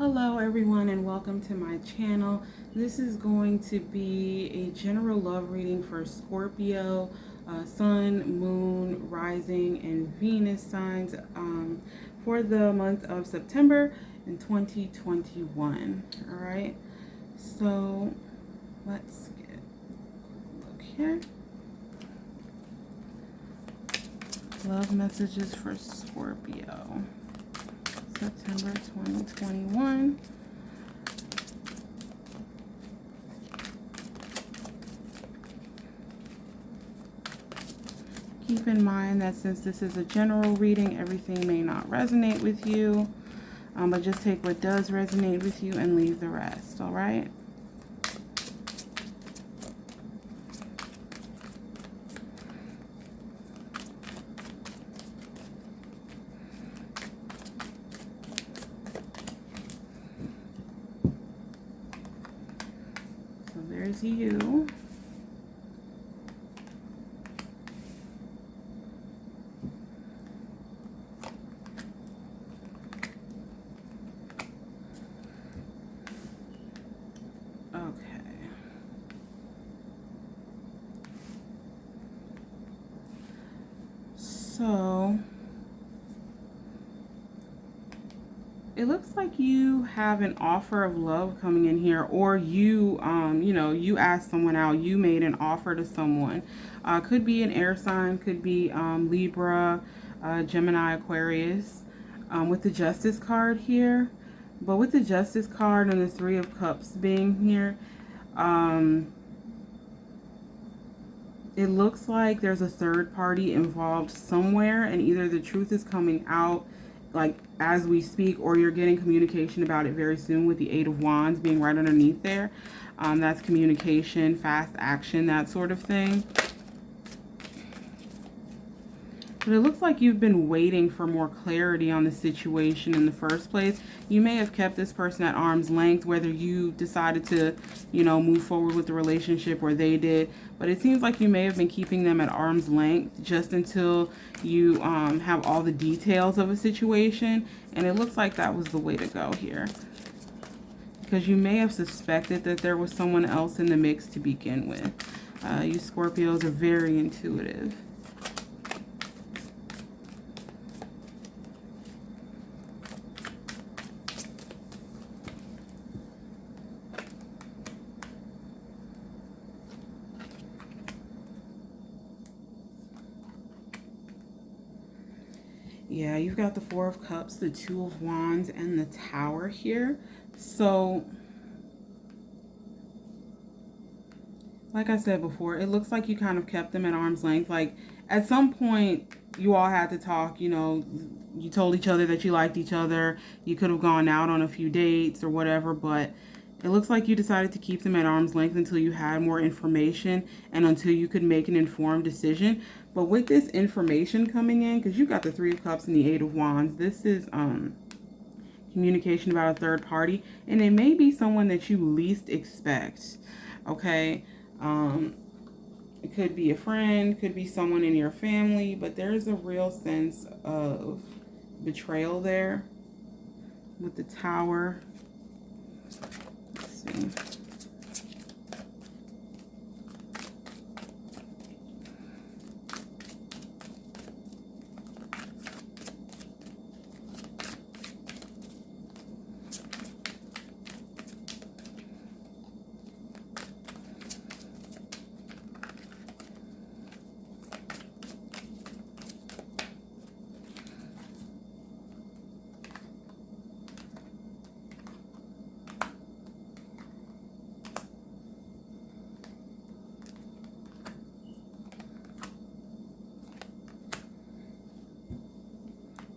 Hello everyone and welcome to my channel. This is going to be a general love reading for Scorpio, Sun, Moon, Rising, and Venus signs for the month of September in 2021. Alright, so let's get a look here. Love messages for Scorpio. September 2021. Keep in mind that since this is a general reading, everything may not resonate with you, but just take what does resonate with you and leave the rest, all right? So there's you. Okay. So it looks like you have an offer of love coming in here, or you you asked someone out, you made an offer to someone. Could be an air sign, could be Libra, Gemini, Aquarius, with the Justice card here. But with the Justice card and the Three of Cups being here, it looks like there's a third party involved somewhere, and either the truth is coming out like as we speak, or you're getting communication about it very soon, with the Eight of Wands being right underneath there. That's communication, fast action, that sort of thing. But it looks like you've been waiting for more clarity on the situation in the first place. You may have kept this person at arm's length, whether you decided to, move forward with the relationship or they did. But it seems like you may have been keeping them at arm's length just until you have all the details of a situation. And it looks like that was the way to go here, because you may have suspected that there was someone else in the mix to begin with. You Scorpios are very intuitive. Yeah, you've got the Four of Cups, the Two of Wands, and the Tower here. So, like I said before, it looks like you kind of kept them at arm's length. Like, at some point, you all had to talk, you told each other that you liked each other. You could have gone out on a few dates or whatever, but it looks like you decided to keep them at arm's length until you had more information and until you could make an informed decision. But with this information coming in, because you got the Three of Cups and the Eight of Wands, this is communication about a third party, and it may be someone that you least expect. Okay, it could be a friend, could be someone in your family, but there's a real sense of betrayal there with the Tower. Let's see.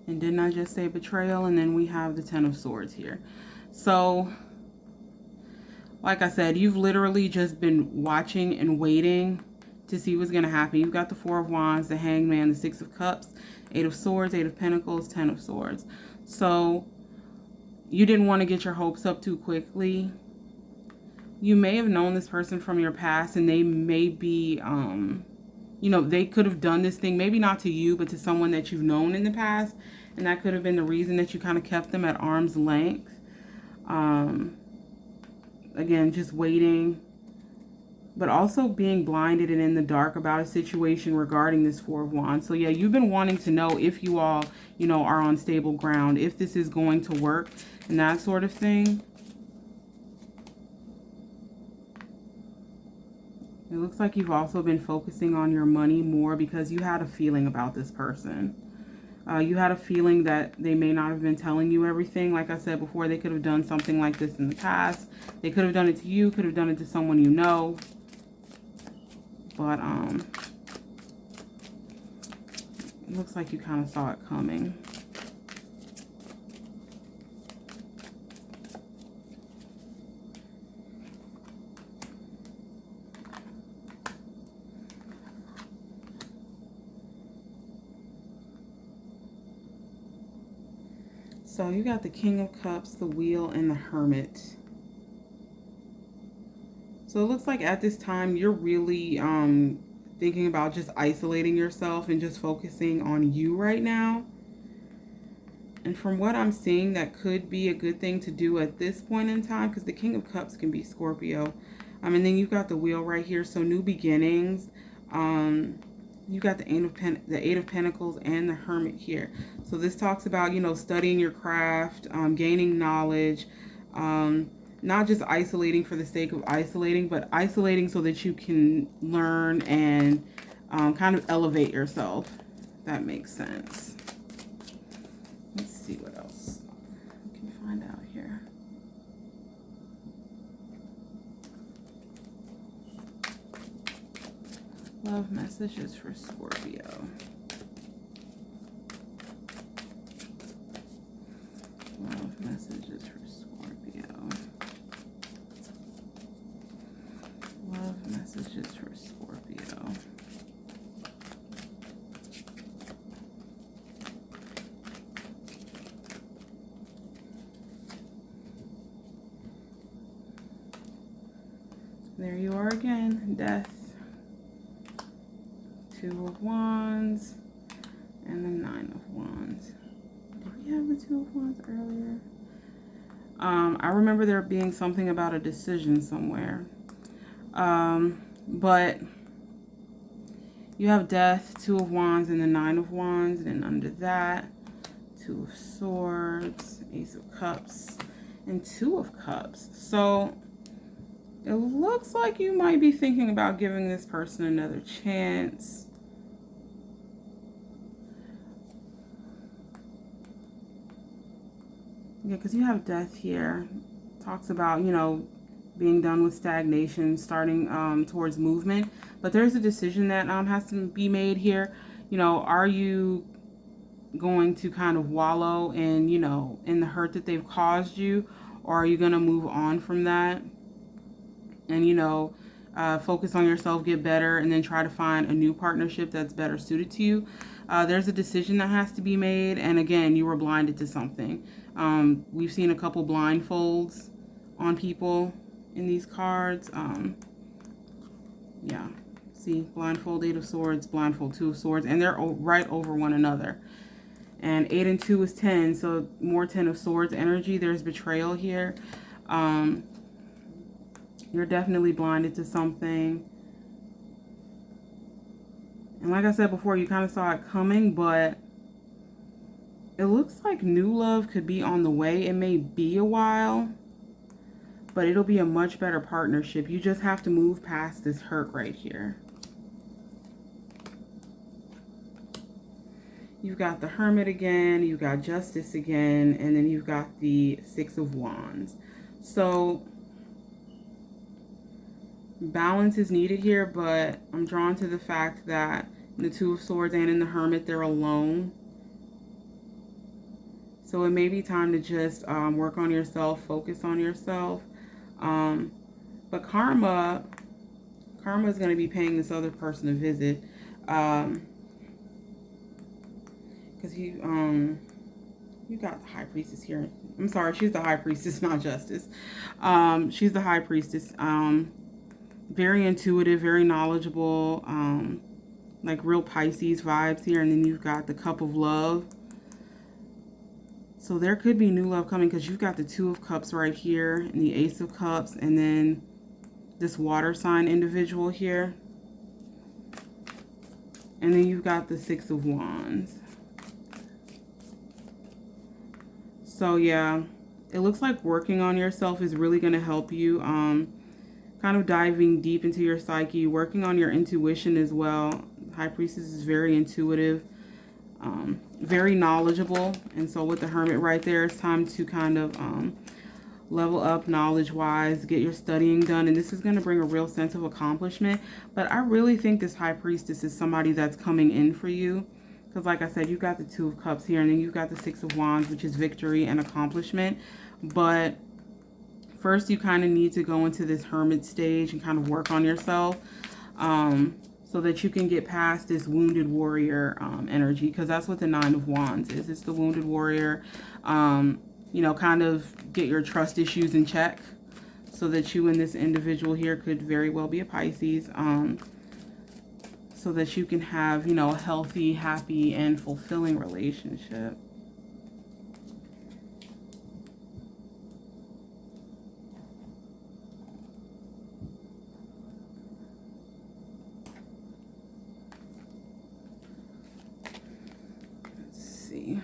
And didn't I just say betrayal? And then we have the Ten of Swords here. So, like I said, you've literally just been watching and waiting to see what's going to happen. You've got the Four of Wands, the Hangman, the Six of Cups, Eight of Swords, Eight of Pentacles, Ten of Swords. So, you didn't want to get your hopes up too quickly. You may have known this person from your past, and they may be they could have done this thing, maybe not to you, but to someone that you've known in the past. And that could have been the reason that you kind of kept them at arm's length. Again, just waiting, but also being blinded and in the dark about a situation regarding this Four of Wands. So yeah, you've been wanting to know if you all, you know, are on stable ground, if this is going to work and that sort of thing. It looks like you've also been focusing on your money more because you had a feeling about this person. You had a feeling that they may not have been telling you everything. Like I said before, they could have done something like this in the past. They could have done it to you, could have done it to someone you know. But it looks like you kind of saw it coming. So you got the King of Cups, the Wheel, and the Hermit. So it looks like at this time you're really thinking about just isolating yourself and just focusing on you right now. And from what I'm seeing, that could be a good thing to do at this point in time, because the King of Cups can be Scorpio. And then you've got the Wheel right here, so new beginnings. You got the Eight of Pentacles and the Hermit here. So this talks about, you know, studying your craft, gaining knowledge, not just isolating for the sake of isolating, but isolating so that you can learn and kind of elevate yourself. That makes sense. Let's see what else we can find out here. Love messages for Scorpio. Love messages for Scorpio. Love messages for Scorpio. There you are again, Death. Two of Wands and the Nine of Wands. Did we have the Two of Wands earlier? I remember there being something about a decision somewhere. But you have Death, Two of Wands, and the Nine of Wands. And then under that, Two of Swords, Ace of Cups, and Two of Cups. So it looks like you might be thinking about giving this person another chance. Yeah, because you have Death here. Talks about, you know, being done with stagnation, starting towards movement. But there's a decision that has to be made here. You know, are you going to kind of wallow in, you know, in the hurt that they've caused you? Or are you going to move on from that? And, you know, focus on yourself, get better, and then try to find a new partnership that's better suited to you. There's a decision that has to be made. And again, you were blinded to something. We've seen a couple blindfolds on people in these cards. Yeah, see, blindfold, Eight of Swords, blindfold, Two of Swords, and they're right over one another. And 8 and 2 is 10, so more 10 of Swords energy. There's betrayal here. You're definitely blinded to something. And like I said before, you kind of saw it coming, but it looks like new love could be on the way. It may be a while, but it'll be a much better partnership. You just have to move past this hurt right here. You've got the Hermit again, you've got Justice again, and then you've got the Six of Wands. So balance is needed here, but I'm drawn to the fact that in the Two of Swords and in the Hermit, they're alone. So it may be time to just work on yourself, focus on yourself. But karma is going to be paying this other person a visit. Because you got the High Priestess here. I'm sorry, she's the High Priestess, not Justice. She's the High Priestess. Very intuitive, very knowledgeable, like real Pisces vibes here. And then you've got the Cup of Love. So there could be new love coming because you've got the Two of Cups right here and the Ace of Cups, and then this water sign individual here. And then you've got the Six of Wands. So yeah, it looks like working on yourself is really going to help you. Kind of diving deep into your psyche, working on your intuition as well. High Priestess is very intuitive, very knowledgeable. And so with the Hermit right there, it's time to kind of level up knowledge-wise, get your studying done. And this is going to bring a real sense of accomplishment. But I really think this High Priestess is somebody that's coming in for you. Because like I said, you've got the Two of Cups here, and then you've got the Six of Wands, which is victory and accomplishment. But first, you kind of need to go into this hermit stage and kind of work on yourself so that you can get past this wounded warrior energy, because that's what the Nine of Wands is. It's the wounded warrior. You know, kind of get your trust issues in check so that you and this individual here could very well be a Pisces, so that you can have, you know, a healthy, happy, and fulfilling relationship. See.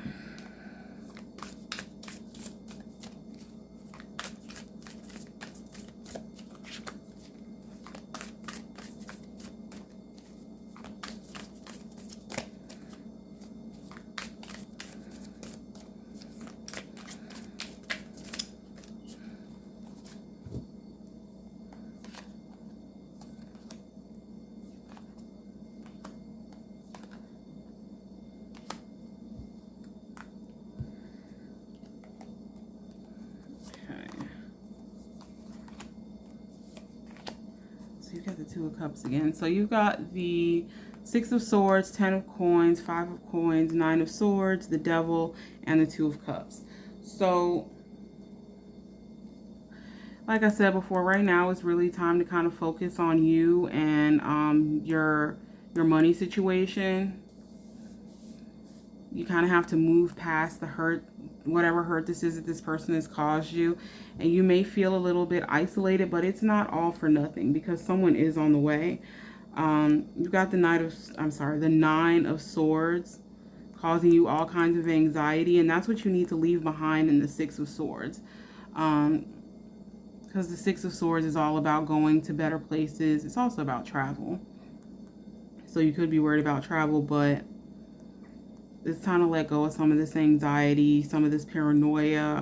So you've got the Two of Cups again. So you've got the Six of Swords, 10 of Coins, 5 of Coins, 9 of Swords, the Devil, and the Two of Cups. So, like I said before, right now it's really time to kind of focus on you and your money situation. You kind of have to move past the hurt, whatever hurt this is that this person has caused you. And you may feel a little bit isolated, but it's not all for nothing because someone is on the way. You've got the the Nine of Swords causing you all kinds of anxiety. And that's what you need to leave behind in the Six of Swords. Because the Six of Swords is all about going to better places. It's also about travel. So you could be worried about travel, but it's time to let go of some of this anxiety, some of this paranoia,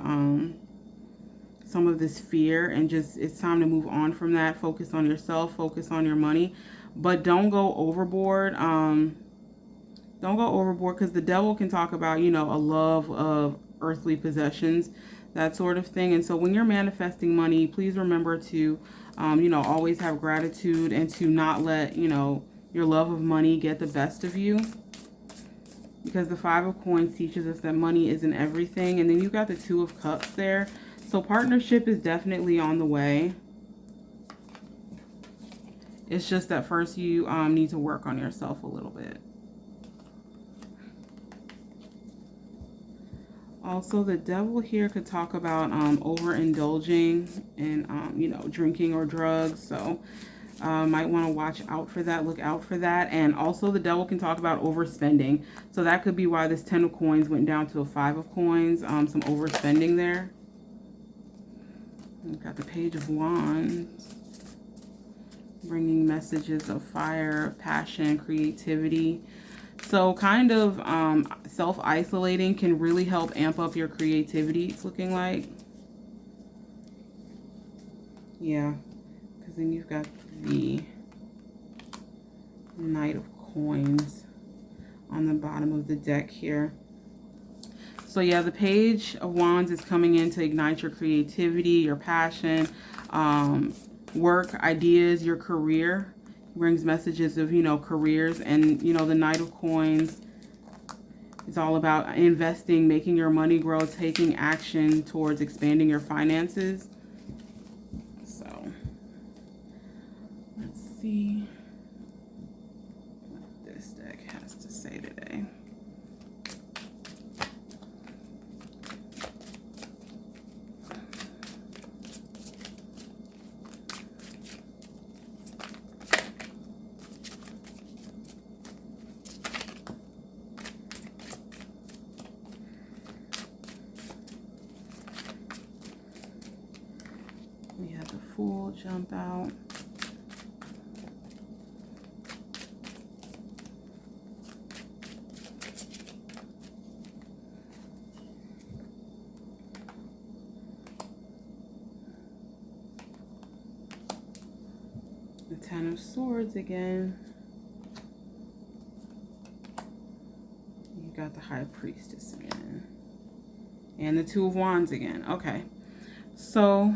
some of this fear, and just it's time to move on from that. Focus on yourself, focus on your money, but don't go overboard. Don't go overboard because the devil can talk about, you know, a love of earthly possessions, that sort of thing. And so when you're manifesting money, please remember to, you know, always have gratitude and to not let, you know, your love of money get the best of you. Because the Five of Coins teaches us that money isn't everything. And then you got the Two of Cups there. So partnership is definitely on the way. It's just that first you need to work on yourself a little bit. Also, the devil here could talk about overindulging in, you know, drinking or drugs. So might want to watch out for that, look out for that. And also the devil can talk about overspending. So that could be why this 10 of Coins went down to a 5 of Coins, some overspending there. We've got the Page of Wands, bringing messages of fire, passion, creativity. So kind of self-isolating can really help amp up your creativity, it's looking like. Yeah, because then you've got the Knight of Coins on the bottom of the deck here. So yeah, the Page of Wands is coming in to ignite your creativity, your passion, work, ideas, your career. Brings messages of, you know, careers. And, you know, the Knight of Coins is all about investing, making your money grow, taking action towards expanding your finances. So let's see what this deck has to say today. We have the Fool jump out. The Ten of Swords again. You got the High Priestess again. And the Two of Wands again. Okay. So,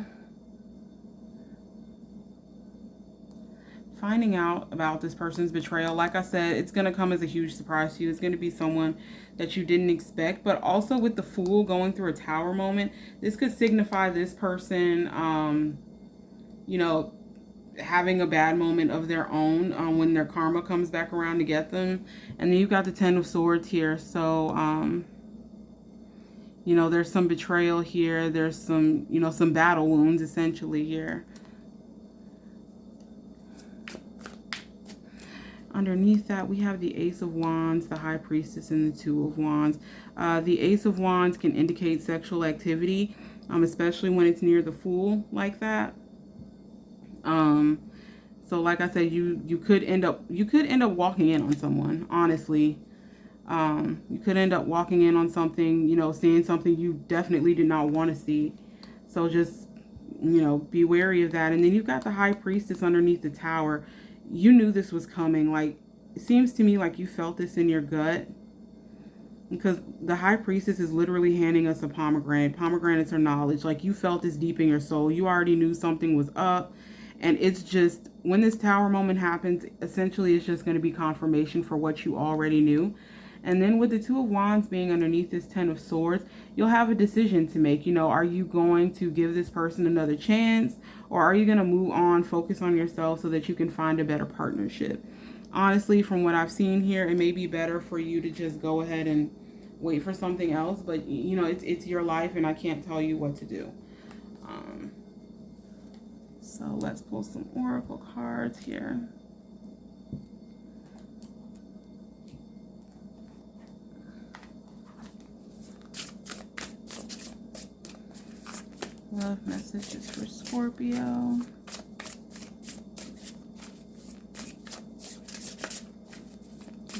finding out about this person's betrayal, like I said, it's going to come as a huge surprise to you. It's going to be someone that you didn't expect. But also with the Fool going through a Tower moment, this could signify this person, you know, having a bad moment of their own when their karma comes back around to get them. And then you've got the Ten of Swords here. So, you know, there's some betrayal here. There's some, you know, some battle wounds essentially here. Underneath that, we have the Ace of Wands, the High Priestess, and the Two of Wands. The Ace of Wands can indicate sexual activity, especially when it's near the Fool like that. So like I said, you could end up walking in on someone, honestly. You could end up walking in on something, you know, seeing something you definitely did not want to see. So just, you know, be wary of that. And then you've got the High Priestess underneath the Tower. You knew this was coming. Like, it seems to me like you felt this in your gut. Because the High Priestess is literally handing us a pomegranate. Pomegranates are knowledge. Like, you felt this deep in your soul. You already knew something was up. And it's just, when this Tower moment happens, essentially it's just going to be confirmation for what you already knew. And then with the Two of Wands being underneath this Ten of Swords, you'll have a decision to make. You know, are you going to give this person another chance? Or are you going to move on, focus on yourself so that you can find a better partnership? Honestly, from what I've seen here, it may be better for you to just go ahead and wait for something else. But, you know, it's your life and I can't tell you what to do. So let's pull some oracle cards here. Love messages for Scorpio.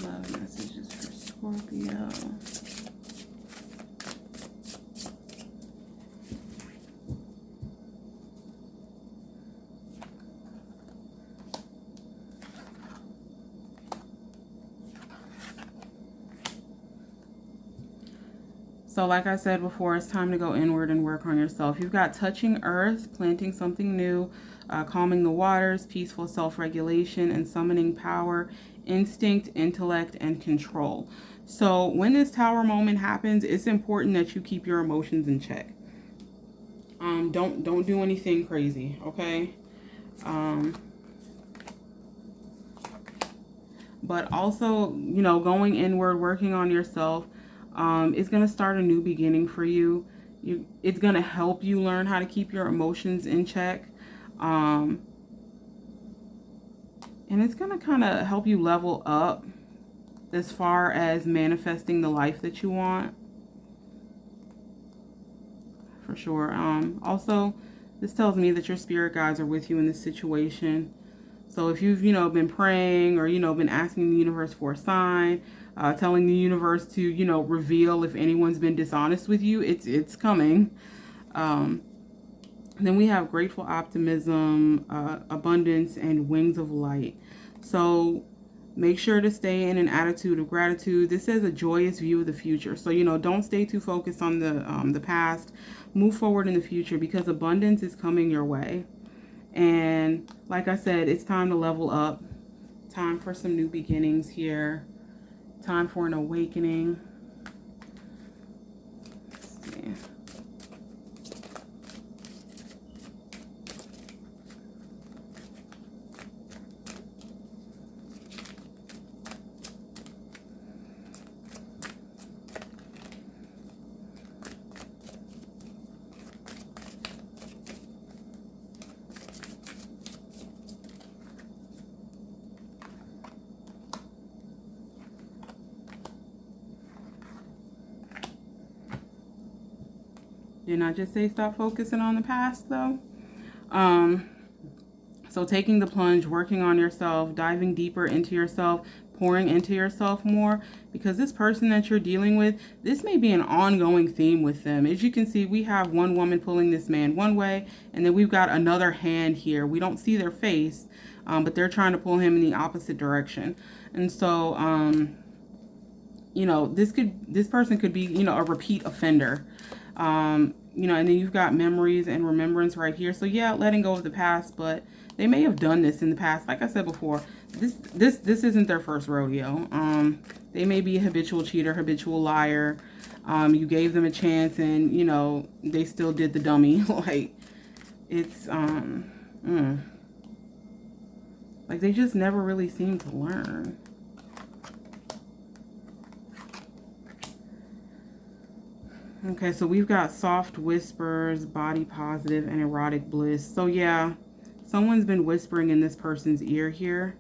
Love messages for Scorpio. So like I said before, it's time to go inward and work on yourself. You've got touching earth, planting something new, calming the waters, peaceful self-regulation, and summoning power, instinct, intellect, and control. So when this Tower moment happens, it's important that you keep your emotions in check. Don't do anything crazy, okay? But also, you know, going inward, working on yourself, it's going to start a new beginning for you. It's going to help you learn how to keep your emotions in check. And it's going to kind of help you level up as far as manifesting the life that you want. For sure. Also, this tells me that your spirit guides are with you in this situation. So if you've, you know, been praying or, you know, been asking the universe for a sign, telling the universe to, you know, reveal if anyone's been dishonest with you, it's coming. Then we have grateful optimism, abundance, and wings of light. So make sure to stay in an attitude of gratitude. This is a joyous view of the future. So, you know, don't stay too focused on the past. Move forward in the future because abundance is coming your way. And like I said, it's time to level up. Time for some new beginnings here. Time for an awakening. Let's see. Didn't I just say stop focusing on the past, though? So taking the plunge, working on yourself, diving deeper into yourself, pouring into yourself more, because this person that you're dealing with, this may be an ongoing theme with them. As you can see, we have one woman pulling this man one way, and then we've got another hand here. We don't see their face, but they're trying to pull him in the opposite direction. And so, you know, this person could be, you know, a repeat offender. You know, and then you've got memories and remembrance right here. So yeah, letting go of the past, but they may have done this in the past. Like I said before, this isn't their first rodeo. They may be a habitual cheater, habitual liar. You gave them a chance and, you know, they still did the dummy. Like, it's, like they just never really seem to learn. Okay, so we've got soft whispers, body positive, and erotic bliss. So yeah, someone's been whispering in this person's ear here.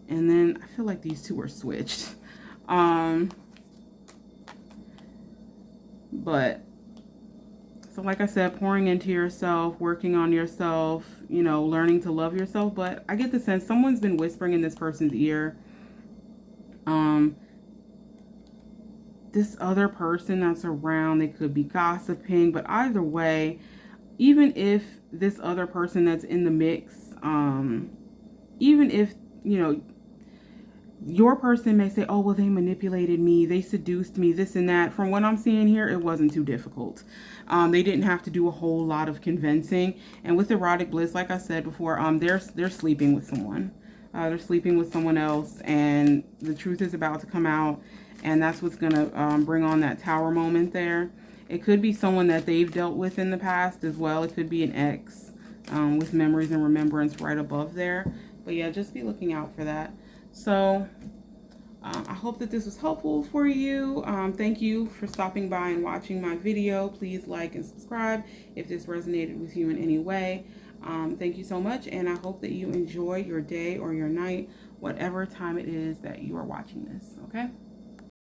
And then I feel like these two are switched. But, so like I said, pouring into yourself, working on yourself, you know, learning to love yourself. But I get the sense someone's been whispering in this person's ear. This other person that's around, they could be gossiping, but either way, even if this other person that's in the mix, even if, you know, your person may say, oh, well, they manipulated me, they seduced me, this and that. From what I'm seeing here, it wasn't too difficult. They didn't have to do a whole lot of convincing. And with erotic bliss, like I said before, they're sleeping with someone. They're sleeping with someone else, and the truth is about to come out. And that's what's going to bring on that tower moment there. It could be someone that they've dealt with in the past as well. It could be an ex with memories and remembrance right above there. But yeah, just be looking out for that. So I hope that this was helpful for you. Thank you for stopping by and watching my video. Please like and subscribe if this resonated with you in any way. Thank you so much. And I hope that you enjoy your day or your night, whatever time it is that you are watching this. Okay?